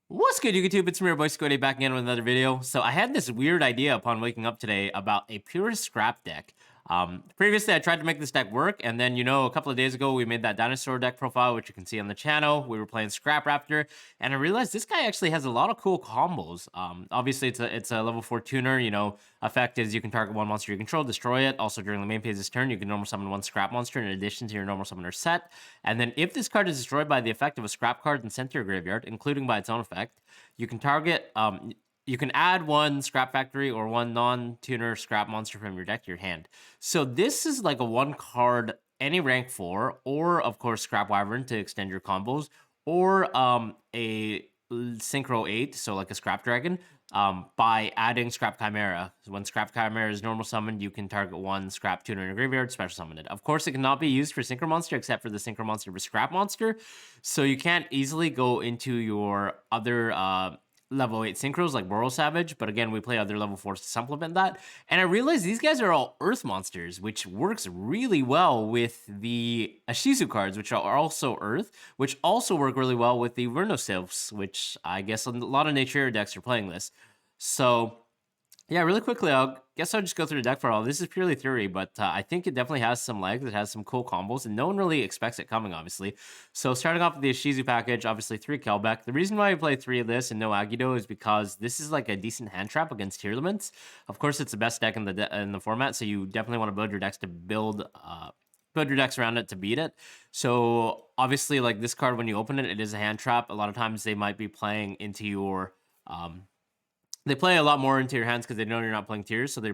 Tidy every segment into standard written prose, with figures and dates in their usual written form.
What's good, YouTube? It's me, your boy Squiddy, back again with another video. So I had this weird idea upon waking up today about a pure scrap deck. Previously, I tried to make this deck work, and then, a couple of days ago, we made that dinosaur deck profile, which you can see on the channel. We were playing Scrap Raptor, and I realized this guy actually has a lot of cool combos. Obviously, it's a level 4 tuner. Effect is you can target one monster you control, destroy it. Also, during the main phase's turn, you can normal summon one scrap monster in addition to your normal summoner set. And then if this card is destroyed by the effect of a scrap card and sent to your graveyard, including by its own effect, you can target you can add one scrap factory or one non-tuner scrap monster from your deck to your hand. So this is like a one card any rank 4, or of course scrap wyvern to extend your combos, or a synchro 8, so like a scrap dragon, by adding scrap chimera. So when scrap chimera is normal summoned, you can target one scrap tuner in your graveyard, special summon it. Of course, it cannot be used for synchro monster except for the synchro monster for scrap monster, so you can't easily go into your other level 8 synchros like Boral Savage, but again, we play other level 4s to supplement that. And I realized these guys are all earth monsters, which works really well with the Ashizu cards, which are also earth, which also work really well with the Vernosylphs, which I guess a lot of nature decks are playing this. So yeah, really quickly, I'll just go through the deck for all. This is purely theory, but I think it definitely has some legs. It has some cool combos, and no one really expects it coming, obviously. So starting off with the Ishizu package, obviously 3 Kelbeck. The reason why we play 3 of this and no Agido is because this is like a decent hand trap against Tearlaments. Of course, it's the best deck in the format, so you definitely want to build your decks to build your decks around it to beat it. So obviously, like this card, when you open it, it is a hand trap. A lot of times they might be playing into your they play a lot more into your hands because they know you're not playing tiers, so they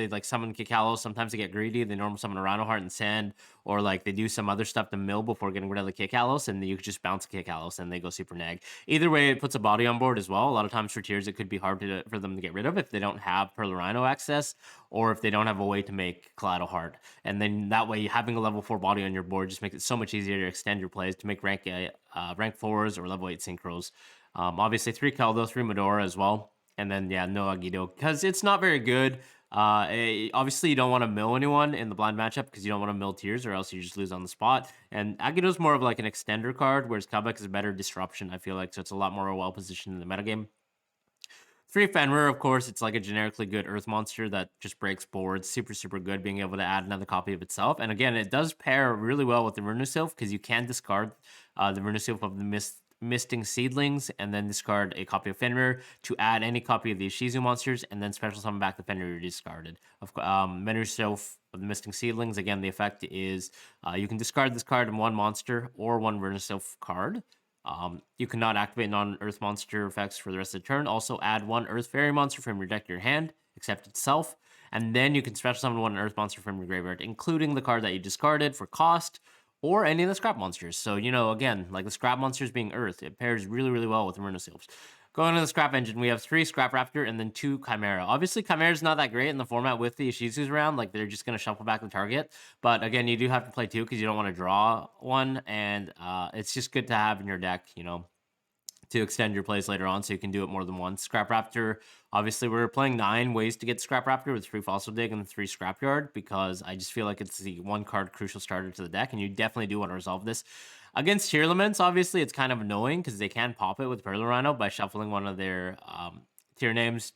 like summon Kikalos. Sometimes they get greedy, they normal summon a Rhino Heart and Sand, or like they do some other stuff to mill before getting rid of the Kikalos, and you just bounce Kikalos and they go super nag. Either way, it puts a body on board as well. A lot of times for tiers, it could be hard for them to get rid of if they don't have Pearl Rhino access, or if they don't have a way to make Kaleido Heart. And then that way, having a level 4 body on your board just makes it so much easier to extend your plays to make rank 4s or level 8 synchros. Obviously, 3 Kaldo, 3 Medora as well. And then, yeah, no Agido, because it's not very good. Obviously, you don't want to mill anyone in the blind matchup because you don't want to mill tiers or else you just lose on the spot. And Agido's more of like an extender card, whereas Kabek is a better disruption, I feel like. So it's a lot more well-positioned in the metagame. 3 Fenrir, of course, it's like a generically good earth monster that just breaks boards. Super, super good, being able to add another copy of itself. And again, it does pair really well with the Vernosylph because you can discard the Vernosylph of the Misting Seedlings, and then discard a copy of Fenrir to add any copy of the Ishizu monsters, and then special summon back the Fenrir you discarded. Vernosylph of the Misting Seedlings, again, the effect is you can discard this card in one monster or one Vernosylph card. You cannot activate non-Earth monster effects for the rest of the turn. Also, add one Earth Fairy monster from your deck to your hand, except itself. And then you can special summon one Earth monster from your graveyard, including the card that you discarded for cost, or any of the scrap monsters. So, again, like the scrap monsters being Earth, it pairs really, really well with the Vernosylphs. Going to the scrap engine, we have 3 Scrap Raptor and then 2 Chimera. Obviously, Chimera's not that great in the format with the Ishizus around. Like, they're just going to shuffle back the target. But again, you do have to play 2 because you don't want to draw one. And it's just good to have in your deck, to extend your plays later on so you can do it more than once. Scrap Raptor, obviously we're playing 9 ways to get Scrap Raptor with 3 Fossil Dig and 3 Scrapyard because I just feel like it's the 1 card crucial starter to the deck, and you definitely do want to resolve this. Against Tearlaments, obviously it's kind of annoying because they can pop it with Pearl Rhino by shuffling one of their tier names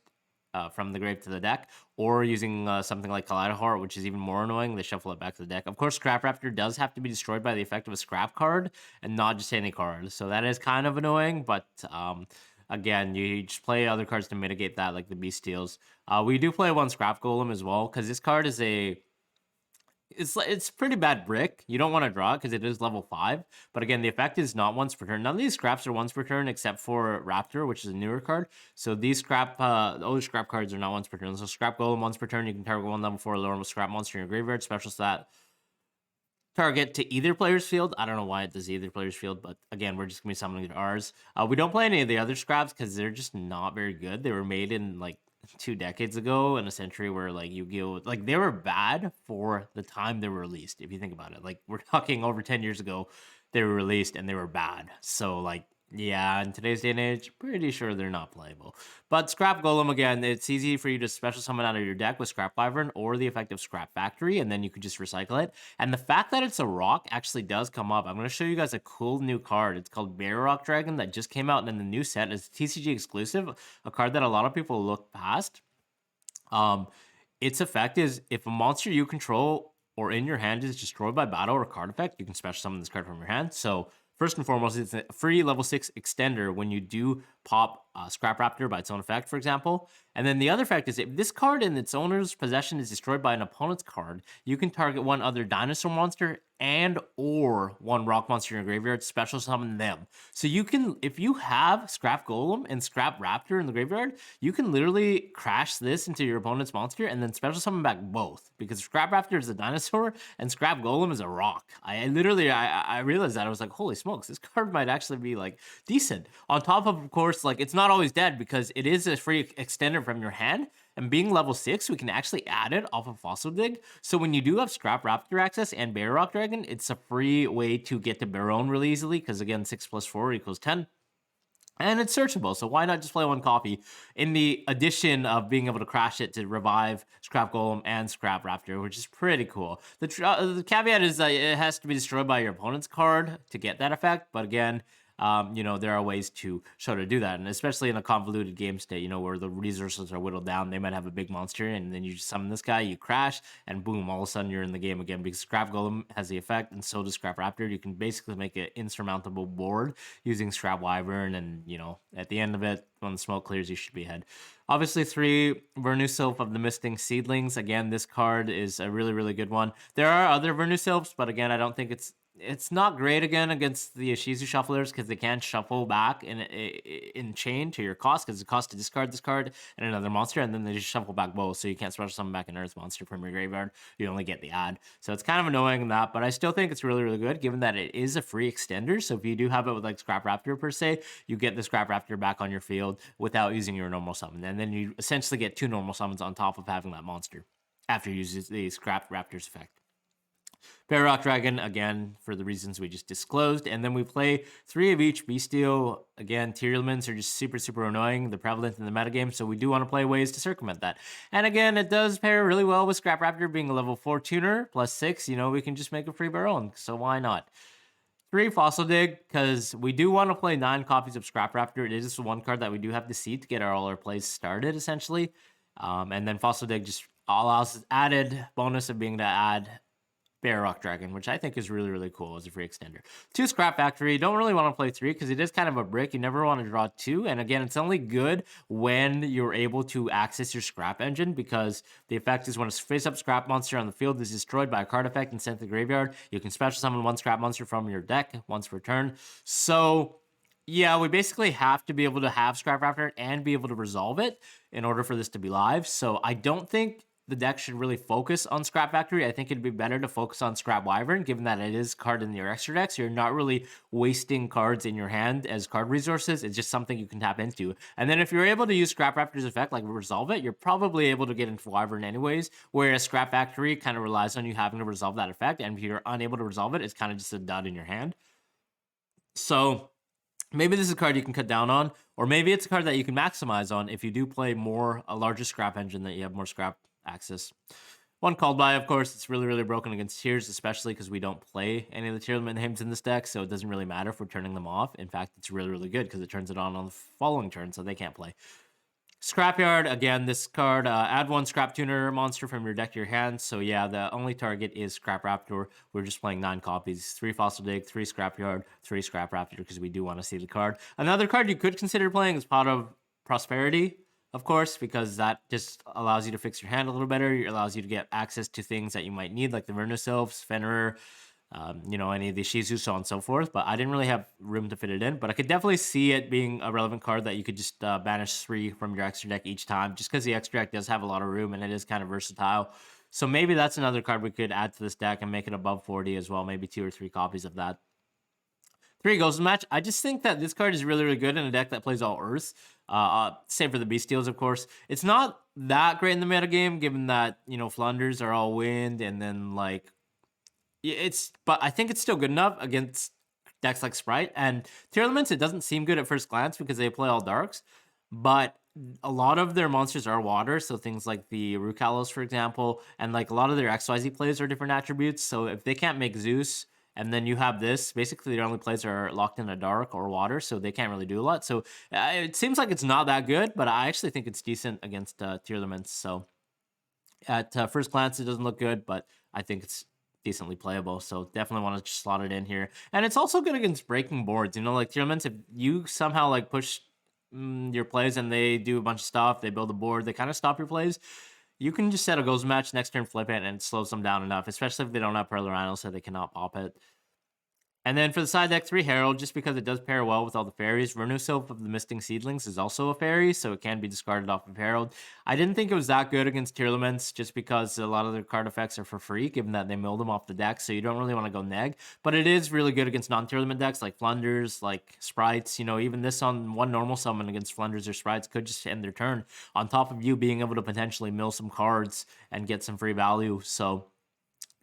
from the grave to the deck, or using something like Kaleido Heart, which is even more annoying. They shuffle it back to the deck. Of course, Scrap Raptor does have to be destroyed by the effect of a scrap card and not just any card. So that is kind of annoying, but again, you just play other cards to mitigate that, like the Beast Steals. We do play 1 Scrap Golem as well, because this card is it's pretty bad brick. You don't want to draw it because it is level 5. But again, the effect is not once per turn. None of these scraps are once per turn except for Raptor, which is a newer card. So these other scrap cards are not once per turn. So Scrap Golem once per turn, you can target 1 level 4 lower scrap monster in your graveyard. Special stat target to either player's field. I don't know why it does either player's field, but again, we're just gonna be summoning ours. We don't play any of the other scraps because they're just not very good. They were made in like 2 decades ago in a century where like Yu-Gi-Oh, like they were bad for the time they were released. If you think about it, like we're talking over 10 years ago, they were released and they were bad. So like Yeah, in today's day and age, pretty sure they're not playable. But Scrap Golem, again, it's easy for you to special summon out of your deck with Scrap Wyvern or the effective Scrap Factory, and then you could just recycle it. And the fact that it's a rock actually does come up. I'm going to show you guys a cool new card. It's called Bear Rock Dragon that just came out in the new set. It's TCG exclusive, a card that a lot of people look past. Um, its effect is if a monster you control or in your hand is destroyed by battle or card effect, you can special summon this card from your hand. So first and foremost, it's a free level 6 extender when you do pop Scrap Raptor by its own effect, for example. And then the other effect is if this card in its owner's possession is destroyed by an opponent's card, you can target one other dinosaur monster and or one rock monster in your graveyard, special summon them. So you can, if you have Scrap Golem and Scrap Raptor in the graveyard, you can literally crash this into your opponent's monster and then special summon back both, because Scrap Raptor is a dinosaur and Scrap Golem is a rock. I literally, I realized that. I was like, holy smokes, this card might actually be like decent. On top of course, like it's not always dead because it is a free extender from your hand. And being level 6, we can actually add it off of Fossil Dig. So when you do have Scrap Raptor access and Bear Rock Dragon, it's a free way to get to Baron really easily, because again, 6 plus 4 equals 10. And it's searchable, so why not just play one copy in the addition of being able to crash it to revive Scrap Golem and Scrap Raptor, which is pretty cool. The caveat is that it has to be destroyed by your opponent's card to get that effect, but again, you know, there are ways to show to do that, and especially in a convoluted game state, you know, where the resources are whittled down, they might have a big monster, and then you just summon this guy, you crash, and boom, all of a sudden you're in the game again, because Scrap Golem has the effect, and so does Scrap Raptor. You can basically make an insurmountable board using Scrap Wyvern, and, you know, at the end of it, when the smoke clears, you should be ahead. Obviously, 3, Vernusylph of the Misting Seedlings. Again, this card is a really, really good one. There are other Vernusylphs, but again, I don't think it's not great again against the Ishizu shufflers, because they can shuffle back in chain to your cost, because it costs to discard this card and another monster, and then they just shuffle back both, so you can't special summon back an Earth monster from your graveyard. You only get the add. So it's kind of annoying in that, but I still think it's really, really good, given that it is a free extender. So if you do have it with like Scrap Raptor per se, you get the Scrap Raptor back on your field without using your normal summon, and then you essentially get 2 normal summons on top of having that monster after you use the Scrap Raptor's effect. Bear Rock Dragon, again, for the reasons we just disclosed. And then we play 3 of each Bestial. Again, Tearlaments are just super, super annoying. They're prevalent in the metagame, so we do want to play ways to circumvent that. And again, it does pair really well with Scrap Raptor being a level 4 tuner, plus 6. You know, we can just make a free Baron, so why not? 3, Fossil Dig, because we do want to play 9 copies of Scrap Raptor. It is one card that we do have to see to get all our plays started, essentially. And then Fossil Dig just allows added bonus of being to add Bear Rock Dragon, which I think is really, really cool as a free extender. 2, Scrap Factory. Don't really want to play 3 because it is kind of a brick. You never want to draw 2. And again, it's only good when you're able to access your Scrap Engine, because the effect is when a face-up Scrap monster on the field is destroyed by a card effect and sent to the graveyard, you can special summon 1 Scrap monster from your deck once per turn. So yeah, we basically have to be able to have Scrap Raptor and be able to resolve it in order for this to be live. So I don't think the deck should really focus on Scrap Factory. I think it'd be better to focus on Scrap Wyvern, given that it is card in your extra deck. So you're not really wasting cards in your hand as card resources. It's just something you can tap into. And then if you're able to use Scrap Raptor's effect, like resolve it, you're probably able to get into Wyvern anyways, whereas Scrap Factory kind of relies on you having to resolve that effect. And if you're unable to resolve it, it's kind of just a dud in your hand. So maybe this is a card you can cut down on, or maybe it's a card that you can maximize on if you do play a larger Scrap Engine, that you have more Scrap access. 1, Called By, of course, it's really, really broken against Tears, especially because we don't play any of the Tearlament names in this deck, so it doesn't really matter if we're turning them off. In fact, it's really, really good because it turns it on the following turn, so they can't play. Scrapyard, again, this card, add 1 Scrap Tuner monster from your deck to your hand. So yeah, the only target is Scrap Raptor. We're just playing 9 copies, 3 Fossil Dig, 3 Scrapyard, 3 Scrap Raptor, because we do want to see the card. Another card you could consider playing is Pot of Prosperity, of course, because that just allows you to fix your hand a little better. It allows you to get access to things that you might need, like the Vernusylphs, Fenrir, you know, any of the Shizu, so on and so forth. But I didn't really have room to fit it in. But I could definitely see it being a relevant card that you could just banish 3 from your extra deck each time, just because the extra deck does have a lot of room and it is kind of versatile. So maybe that's another card we could add to this deck and make it above 40 as well. Maybe 2 or 3 copies of that. 3, Ghost Match. I just think that this card is really, really good in a deck that plays all Earth. Same for the Bestials, of course. It's not that great in the metagame, given that, you know, Flunders are all wind, and then, like, but I think it's still good enough against decks like Sprite. And Tearlaments, it doesn't seem good at first glance because they play all darks, but a lot of their monsters are water, so things like the Rukalos, for example, and like a lot of their XYZ plays are different attributes. So if they can't make Zeus, and then you have this, basically their only plays are locked in a dark or water, so they can't really do a lot. So it seems like it's not that good, but I actually think it's decent against Tearlaments. So at first glance, it doesn't look good, but I think it's decently playable. So definitely want to slot it in here. And it's also good against breaking boards. You know, like Tearlaments, if you somehow like push your plays and they do a bunch of stuff, they build a board, they kind of stop your plays, you can just set a goes match next turn, flip it, and it slows them down enough, especially if they don't have Pearl Rhino, so they cannot pop it. And then for the side deck, 3 Herald, just because it does pair well with all the fairies. Renusylph of the Misting Seedlings is also a fairy, so it can be discarded off of Herald. I didn't think it was that good against Tearlaments, just because a lot of their card effects are for free, given that they mill them off the deck, so you don't really want to go neg. But it is really good against non-Tearlament decks, like Flunders, like Sprites. You know, even this on one normal summon against Flunders or Sprites could just end their turn, on top of you being able to potentially mill some cards and get some free value, so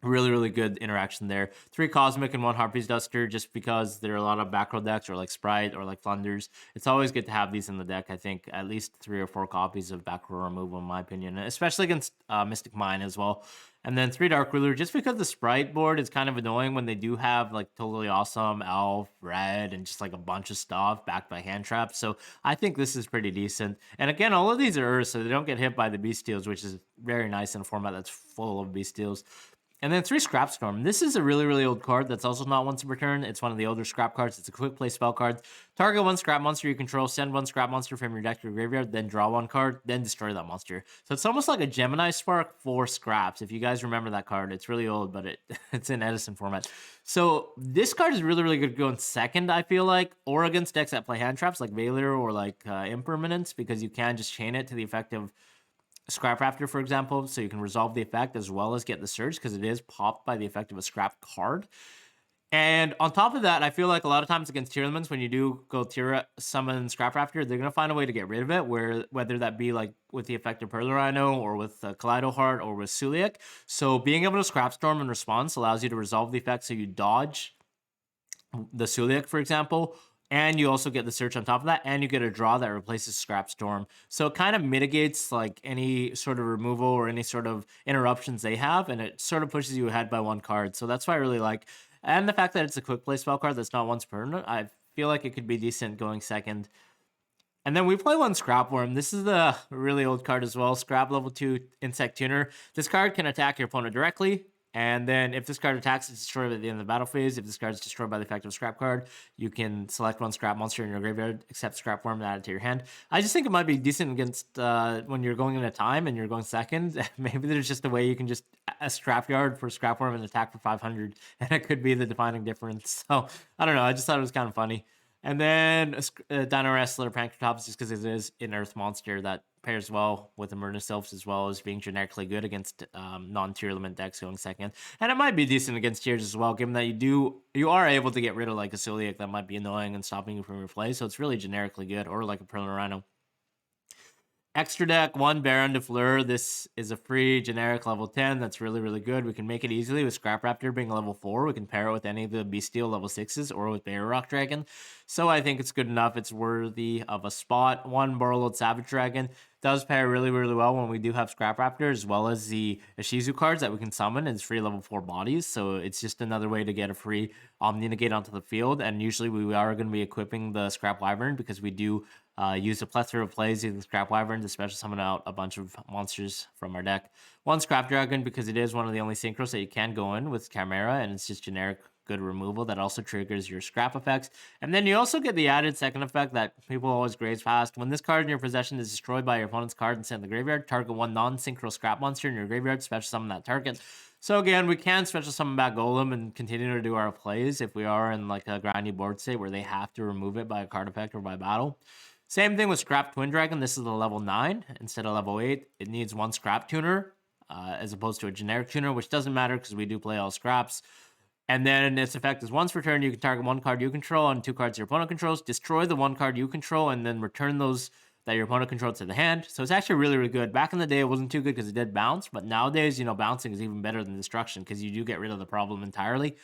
really, really good interaction there. 3 Cosmic and 1 Harpy's Duster, just because there are a lot of back row decks, or like Sprite, or like Flunders. It's always good to have these in the deck. I think at least 3 or 4 copies of back row removal, in my opinion, especially against Mystic Mine as well. And then 3 Dark Ruler, just because the Sprite board is kind of annoying when they do have like Totally Awesome, Elf, Red, and just like a bunch of stuff backed by hand traps. So I think this is pretty decent. And again, all of these are Earth, so they don't get hit by the Beast Steals, which is very nice in a format that's full of Beast Steals. And then 3 Scrap Storm. This is a really, really old card that's also not once per turn. It's one of the older scrap cards. It's a quick play spell card. Target 1 scrap monster you control, send 1 scrap monster from your deck to your graveyard, then draw 1 card, then destroy that monster. So it's almost like a Gemini Spark for scraps. If you guys remember that card, it's really old, but it's in Edison format. So this card is really, really good going second, I feel like, or against decks that play hand traps like Valor or like Impermanence, because you can just chain it to the effect of Scrap Raptor, for example, so you can resolve the effect as well as get the surge, because it is popped by the effect of a scrap card. And on top of that, I feel like a lot of times against Tearlaments, when you do go tier summon Scrap Raptor, they're going to find a way to get rid of it, whether that be like with the effect of Pearl Rhino, or with Kaleido Heart, or with Suliak. So being able to Scrap Storm in response allows you to resolve the effect, so you dodge the Suliak, for example, and you also get the search on top of that, and you get a draw that replaces Scrap Storm. So it kind of mitigates like any sort of removal or any sort of interruptions they have, and it sort of pushes you ahead by 1 card. So that's why I really like. And the fact that it's a quick play spell card that's not once per turn, I feel like it could be decent going second. And then we play 1 Scrap Worm. This is a really old card as well. Scrap level 2 Insect Tuner. This card can attack your opponent directly. And then if this card attacks, it's destroyed at the end of the battle phase. If this card is destroyed by the effect of a scrap card, you can select 1 scrap monster in your graveyard, accept Scrap Worm, and add it to your hand. I just think it might be decent against when you're going into time and you're going second. Maybe there's just a way you can just a scrapyard for Scrap Worm and attack for 500, and it could be the defining difference. So I don't know. I just thought it was kind of funny. And then Dino Wrestler Pankratops, just because it is an Earth monster that pairs well with Immernisylphs, as well as being generically good against non-Tearlament decks going second. And it might be decent against tiers as well, given that you are able to get rid of like a Suliak that might be annoying and stopping you from your play. So it's really generically good, or like a Pearl Rhino. Extra deck, 1 Baron de Fleur. This is a free generic level 10 that's really, really good. We can make it easily with Scrap Raptor being level 4. We can pair it with any of the Bestial level 6s, or with Bear Rock Dragon. So I think it's good enough. It's worthy of a spot. 1 Borreload Savage Dragon does pair really, really well when we do have Scrap Raptor, as well as the Ishizu cards that we can summon as free level 4 bodies. So it's just another way to get a free Omni Negate onto the field. And usually we are going to be equipping the Scrap Wyvern, because we do use a plethora of plays using Scrap Wyvern to special summon out a bunch of monsters from our deck. 1 Scrap Dragon, because it is one of the only synchros that you can go in with Chimera, and it's just generic good removal that also triggers your scrap effects. And then you also get the added second effect that people always graze past. When this card in your possession is destroyed by your opponent's card and sent to the graveyard, target 1 non-synchro scrap monster in your graveyard, special summon that target. So again, we can special summon back Golem and continue to do our plays if we are in like a grindy board state where they have to remove it by a card effect or by battle. Same thing with Scrap Twin Dragon. This is a level 9 instead of level 8. It needs 1 Scrap Tuner as opposed to a generic tuner, which doesn't matter because we do play all scraps. And then its effect is once per turn, you can target 1 card you control and 2 cards your opponent controls, destroy the 1 card you control, and then return those that your opponent controls to the hand. So it's actually really, really good. Back in the day, it wasn't too good because it did bounce, but nowadays, bouncing is even better than destruction because you do get rid of the problem entirely.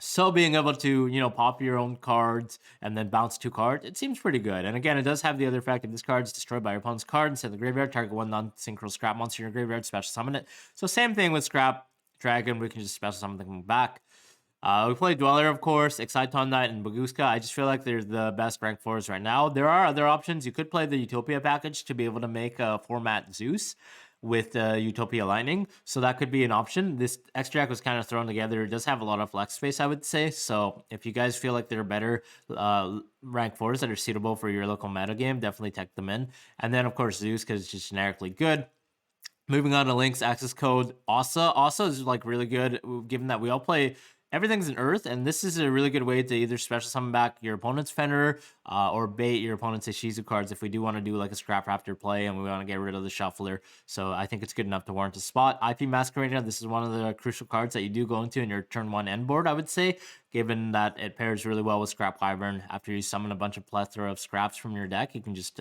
So being able to, pop your own cards and then bounce 2 cards, it seems pretty good. And again, it does have the other effect: if this card is destroyed by your opponent's card instead of the graveyard, target one non-synchro scrap monster in your graveyard, special summon it. So same thing with Scrap Dragon, we can just special summon them back. We play Dweller, of course, Exciton Knight, and Baguska. I just feel like they're the best rank 4s right now. There are other options. You could play the Utopia package to be able to make a format Zeus with Utopia Lightning. So that could be an option. This extract was kind of thrown together. It does have a lot of flex space, I would say. So if you guys feel like they're better rank 4s that are suitable for your local meta game, definitely tech them in. And then, of course, Zeus, because it's just generically good. Moving on to Link's access code, Asa. Asa is like really good, given that we all play everything's in Earth, and this is a really good way to either special summon back your opponent's Fenrir or bait your opponent's Ishizu cards if we do want to do like a Scrap Raptor play and we want to get rid of the Shuffler. So I think it's good enough to warrant a spot. IP Masquerader, this is one of the crucial cards that you do go into in your turn 1 end board, I would say, given that it pairs really well with Scrap Wyvern. After you summon a bunch of plethora of scraps from your deck, you can just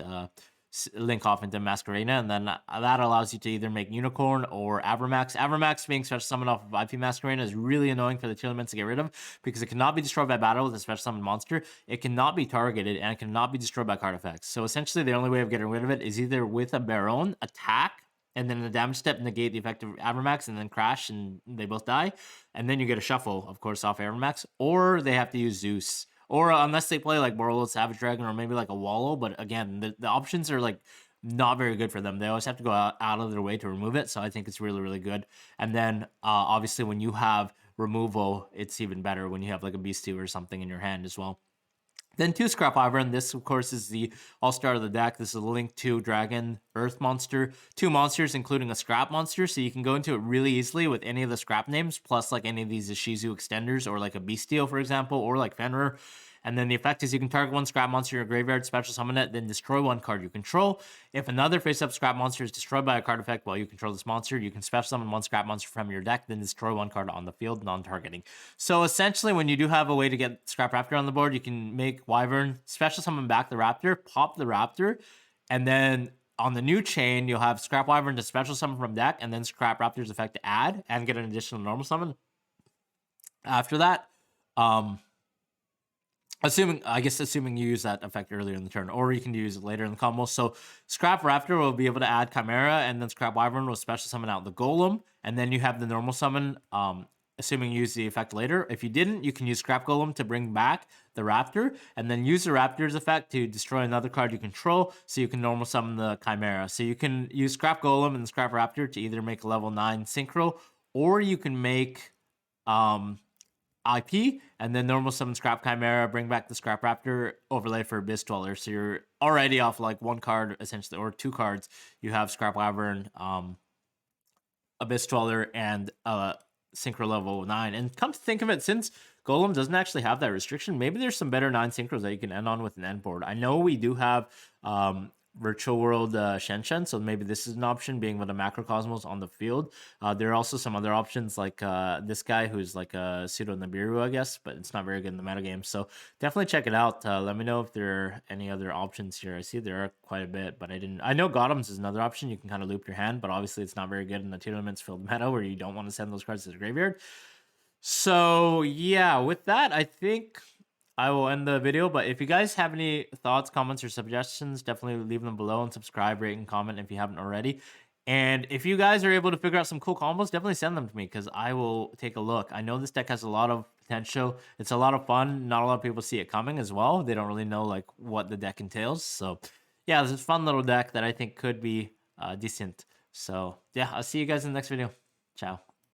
link off into Masquerena, and then that allows you to either make Unicorn or Avramax. Avramax being special summon off of IP Masquerena is really annoying for the Tearlaments to get rid of, because it cannot be destroyed by battle with a special summon monster, it cannot be targeted, and it cannot be destroyed by card effects. So essentially the only way of getting rid of it is either with a Baron attack, and then the damage step negate the effect of Avramax, and then crash, and they both die, and then you get a shuffle, of course, off Avramax, or they have to use Zeus. Or unless they play like Borolo, Savage Dragon, or maybe like a Wallow. But again, the options are like not very good for them. They always have to go out of their way to remove it. So I think it's really, really good. And then obviously when you have removal, it's even better when you have like a Beast 2 or something in your hand as well. Then 2 Scrap Wyvern. This, of course, is the all-star of the deck. This is a Link 2 Dragon Earth monster. 2 monsters, including a Scrap monster, so you can go into it really easily with any of the Scrap names, plus like any of these Ishizu extenders, or like a Beasteel, for example, or like Fenrir. And then the effect is you can target 1 Scrap monster in your graveyard, special summon it, then destroy 1 card you control. If another face-up Scrap monster is destroyed by a card effect while you control this monster, you can special summon 1 Scrap monster from your deck, then destroy 1 card on the field, non-targeting. So essentially, when you do have a way to get Scrap Raptor on the board, you can make Wyvern, special summon back the Raptor, pop the Raptor, and then on the new chain, you'll have Scrap Wyvern to special summon from deck, and then Scrap Raptor's effect to add, and get an additional normal summon. After that, assuming you use that effect earlier in the turn, or you can use it later in the combo. So Scrap Raptor will be able to add Chimera, and then Scrap Wyvern will special summon out the Golem, and then you have the normal summon, assuming you use the effect later. If you didn't, you can use Scrap Golem to bring back the Raptor, and then use the Raptor's effect to destroy another card you control, so you can normal summon the Chimera. So you can use Scrap Golem and Scrap Raptor to either make a level 9 Synchro, or you can make IP, and then normal summon Scrap Chimera, bring back the Scrap Raptor, overlay for Abyss Dweller. So you're already off like 1 card, essentially, or 2 cards. You have Scrap Wyvern, Abyss Dweller, and Synchro level 9. And come to think of it, since Golem doesn't actually have that restriction, maybe there's some better 9 Synchros that you can end on with an end board. I know we do have Virtual World Shenshen, so maybe this is an option, being with a Macrocosmos on the field. There are also some other options, like this guy who's like a pseudo Nibiru, I guess, but it's not very good in the metagame. So definitely check it out. Let me know if there are any other options here. I see there are quite a bit, but I know Gotham's is another option. You can kind of loop your hand, but obviously it's not very good in the Tearlaments filled meta where you don't want to send those cards to the graveyard. So yeah, with that, I think I will end the video. But if you guys have any thoughts, comments, or suggestions, definitely leave them below, and subscribe, rate, and comment if you haven't already. And if you guys are able to figure out some cool combos, definitely send them to me, because I will take a look. I know this deck has a lot of potential. It's a lot of fun. Not a lot of people see it coming as well. They don't really know like what the deck entails. So yeah, this is a fun little deck that I think could be decent. So yeah, I'll see you guys in the next video. Ciao.